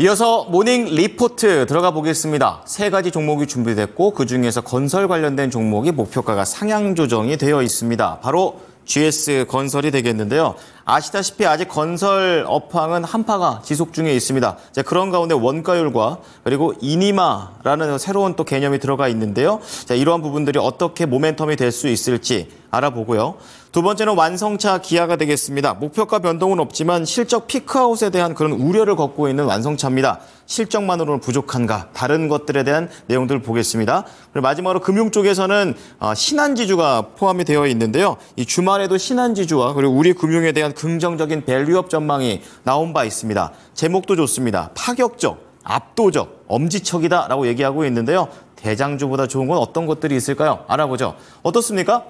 이어서 모닝 리포트 들어가 보겠습니다. 세 가지 종목이 준비됐고 그중에서 건설 관련된 종목이 목표가가 상향 조정이 되어 있습니다. 바로 GS건설이 되겠는데요. 아시다시피 아직 건설 업황은 한파가 지속 중에 있습니다. 그런 가운데 원가율과 그리고 이니마라는 새로운 또 개념이 들어가 있는데요. 이러한 부분들이 어떻게 모멘텀이 될 수 있을지 알아보고요. 두 번째는 완성차 기아가 되겠습니다. 목표가 변동은 없지만 실적 피크아웃에 대한 그런 우려를 걷고 있는 완성차입니다. 실적만으로는 부족한가? 다른 것들에 대한 내용들을 보겠습니다. 그리고 마지막으로 금융 쪽에서는 신한지주가 포함이 되어 있는데요. 이 주말에도 신한지주와 그리고 우리 금융에 대한 긍정적인 밸류업 전망이 나온 바 있습니다. 제목도 좋습니다. 파격적, 압도적, 엄지척이다라고 얘기하고 있는데요. 대장주보다 좋은 건 어떤 것들이 있을까요? 알아보죠. 어떻습니까?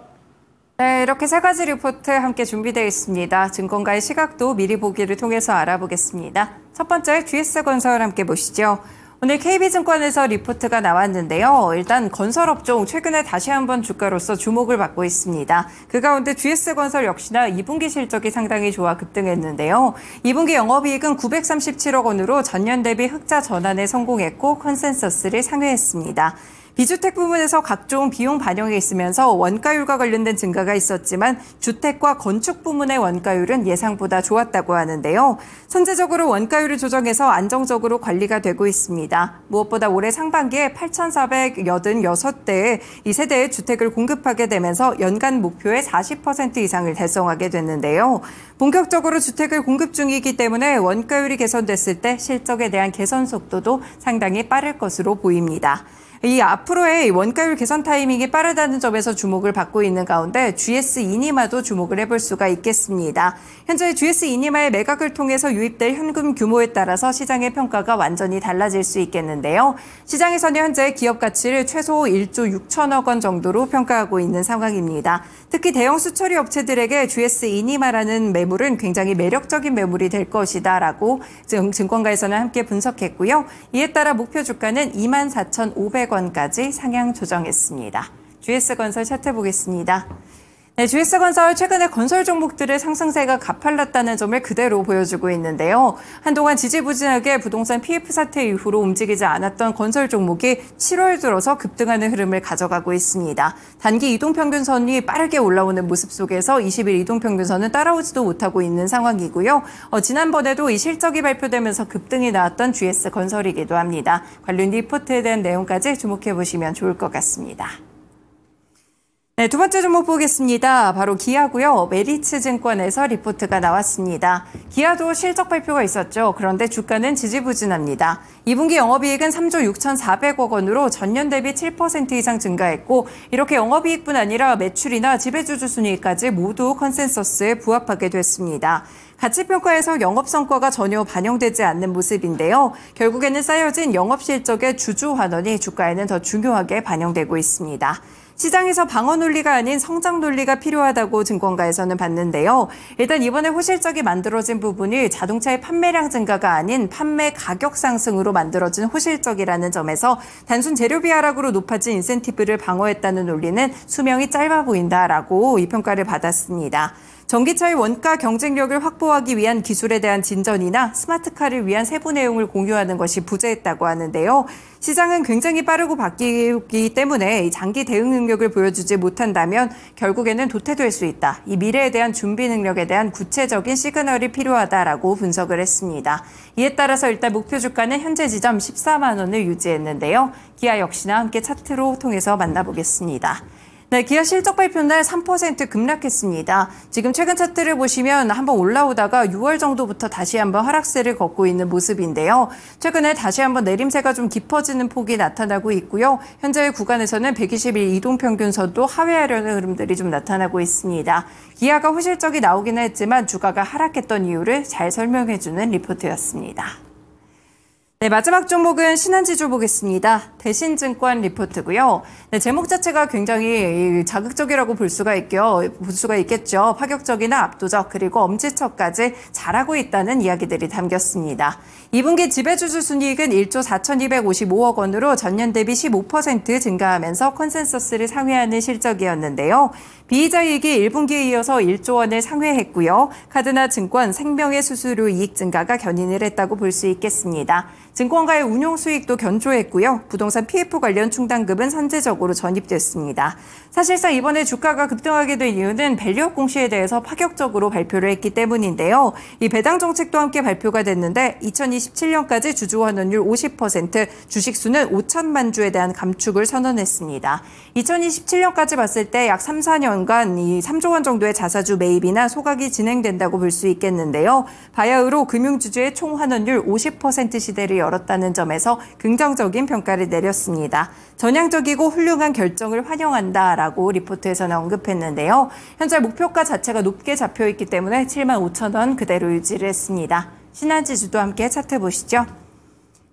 네, 이렇게 세 가지 리포트 함께 준비되어 있습니다. 증권가의 시각도 미리 보기를 통해서 알아보겠습니다. 첫 번째, GS건설 함께 보시죠. 오늘 KB증권에서 리포트가 나왔는데요. 일단 건설업종 최근에 다시 한번 주가로서 주목을 받고 있습니다. 그 가운데 GS건설 역시나 2분기 실적이 상당히 좋아 급등했는데요. 2분기 영업이익은 937억 원으로 전년 대비 흑자 전환에 성공했고 컨센서스를 상회했습니다. 비주택 부문에서 각종 비용 반영이 있으면서 원가율과 관련된 증가가 있었지만 주택과 건축 부문의 원가율은 예상보다 좋았다고 하는데요. 선제적으로 원가율을 조정해서 안정적으로 관리가 되고 있습니다. 무엇보다 올해 상반기에 8,486대의 이 세대의 주택을 공급하게 되면서 연간 목표의 40% 이상을 달성하게 됐는데요. 본격적으로 주택을 공급 중이기 때문에 원가율이 개선됐을 때 실적에 대한 개선 속도도 상당히 빠를 것으로 보입니다. 이 앞으로의 원가율 개선 타이밍이 빠르다는 점에서 주목을 받고 있는 가운데 GS 이니마도 주목을 해볼 수가 있겠습니다. 현재 GS 이니마의 매각을 통해서 유입될 현금 규모에 따라서 시장의 평가가 완전히 달라질 수 있겠는데요. 시장에서는 현재 기업 가치를 최소 1조 6천억 원 정도로 평가하고 있는 상황입니다. 특히 대형 수처리 업체들에게 GS 이니마라는 매물은 굉장히 매력적인 매물이 될 것이다라고 증권가에서는 함께 분석했고요. 이에 따라 목표 주가는 24,500원까지 상향 조정했습니다. GS건설 차트 보겠습니다. 네, GS건설 최근에 건설 종목들의 상승세가 가팔랐다는 점을 그대로 보여주고 있는데요. 한동안 지지부진하게 부동산 PF 사태 이후로 움직이지 않았던 건설 종목이 7월 들어서 급등하는 흐름을 가져가고 있습니다. 단기 이동평균선이 빠르게 올라오는 모습 속에서 20일 이동평균선은 따라오지도 못하고 있는 상황이고요. 지난번에도 이 실적이 발표되면서 급등이 나왔던 GS건설이기도 합니다. 관련 리포트에 대한 내용까지 주목해 보시면 좋을 것 같습니다. 네, 두 번째 종목 보겠습니다. 바로 기아고요. 메리츠증권에서 리포트가 나왔습니다. 기아도 실적 발표가 있었죠. 그런데 주가는 지지부진합니다. 2분기 영업이익은 3조 6,400억 원으로 전년 대비 7% 이상 증가했고 이렇게 영업이익뿐 아니라 매출이나 지배주주 순이익까지 모두 컨센서스에 부합하게 됐습니다. 가치평가에서 영업성과가 전혀 반영되지 않는 모습인데요. 결국에는 쌓여진 영업실적의 주주 환원이 주가에는 더 중요하게 반영되고 있습니다. 시장에서 방어 논리가 아닌 성장 논리가 필요하다고 증권가에서는 봤는데요. 일단 이번에 호실적이 만들어진 부분이 자동차의 판매량 증가가 아닌 판매 가격 상승으로 만들어진 호실적이라는 점에서 단순 재료비 하락으로 높아진 인센티브를 방어했다는 논리는 수명이 짧아 보인다라고 이 평가를 받았습니다. 전기차의 원가 경쟁력을 확보하기 위한 기술에 대한 진전이나 스마트카를 위한 세부 내용을 공유하는 것이 부재했다고 하는데요. 시장은 굉장히 빠르고 바뀌기 때문에 장기 대응 능력을 보여주지 못한다면 결국에는 도태될 수 있다. 이 미래에 대한 준비 능력에 대한 구체적인 시그널이 필요하다라고 분석을 했습니다. 이에 따라서 일단 목표 주가는 현재 지점 14만 원을 유지했는데요. 기아 역시나 함께 차트로 통해서 만나보겠습니다. 네, 기아 실적 발표 날 3% 급락했습니다. 지금 최근 차트를 보시면 한번 올라오다가 6월 정도부터 다시 한번 하락세를 걷고 있는 모습인데요. 최근에 다시 한번 내림세가 좀 깊어지는 폭이 나타나고 있고요. 현재 구간에서는 120일 이동평균선도 하회하려는 흐름들이 좀 나타나고 있습니다. 기아가 호실적이 나오기는 했지만 주가가 하락했던 이유를 잘 설명해주는 리포트였습니다. 네, 마지막 종목은 신한지주 보겠습니다. 대신증권 리포트고요. 네, 제목 자체가 굉장히 자극적이라고 볼 수가 있겠죠. 파격적이나 압도적 그리고 엄지척까지 잘하고 있다는 이야기들이 담겼습니다. 2분기 지배주주 순이익은 1조 4,255억 원으로 전년 대비 15% 증가하면서 컨센서스를 상회하는 실적이었는데요. 비이자이익이 1분기에 이어서 1조 원을 상회했고요. 카드나 증권, 생명의 수수료 이익 증가가 견인을 했다고 볼 수 있겠습니다. 증권가의 운용 수익도 견조했고요. 부동산 PF 관련 충당금은 선제적으로 전입됐습니다. 사실상 이번에 주가가 급등하게 된 이유는 밸류업 공시에 대해서 파격적으로 발표를 했기 때문인데요. 이 배당 정책도 함께 발표가 됐는데 2027년까지 주주 환원율 50%, 주식 수는 5천만 주에 대한 감축을 선언했습니다. 2027년까지 봤을 때 약 3, 4년간 이 3조 원 정도의 자사주 매입이나 소각이 진행된다고 볼 수 있겠는데요. 바야흐로 금융주주의 총 환원율 50% 시대를 열었다는 점에서 긍정적인 평가를 내렸습니다. 전향적이고 훌륭한 결정을 환영한다라고 리포트에서는 언급했는데요. 현재 목표가 자체가 높게 잡혀있기 때문에 7만 5천 원 그대로 유지를 했습니다. 신한지주도 함께 차트 보시죠.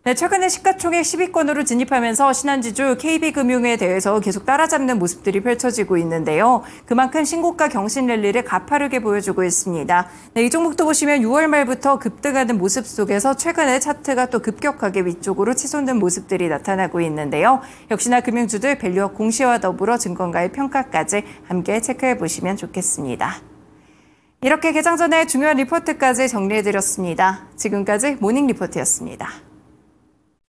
네, 최근에 시가총액 10위권으로 진입하면서 신한지주, KB금융에 대해서 계속 따라잡는 모습들이 펼쳐지고 있는데요. 그만큼 신고가 경신 랠리를 가파르게 보여주고 있습니다. 네, 이 종목도 보시면 6월 말부터 급등하는 모습 속에서 최근에 차트가 또 급격하게 위쪽으로 치솟는 모습들이 나타나고 있는데요. 역시나 금융주들 밸류업 공시와 더불어 증권가의 평가까지 함께 체크해 보시면 좋겠습니다. 이렇게 개장 전에 중요한 리포트까지 정리해드렸습니다. 지금까지 모닝 리포트였습니다.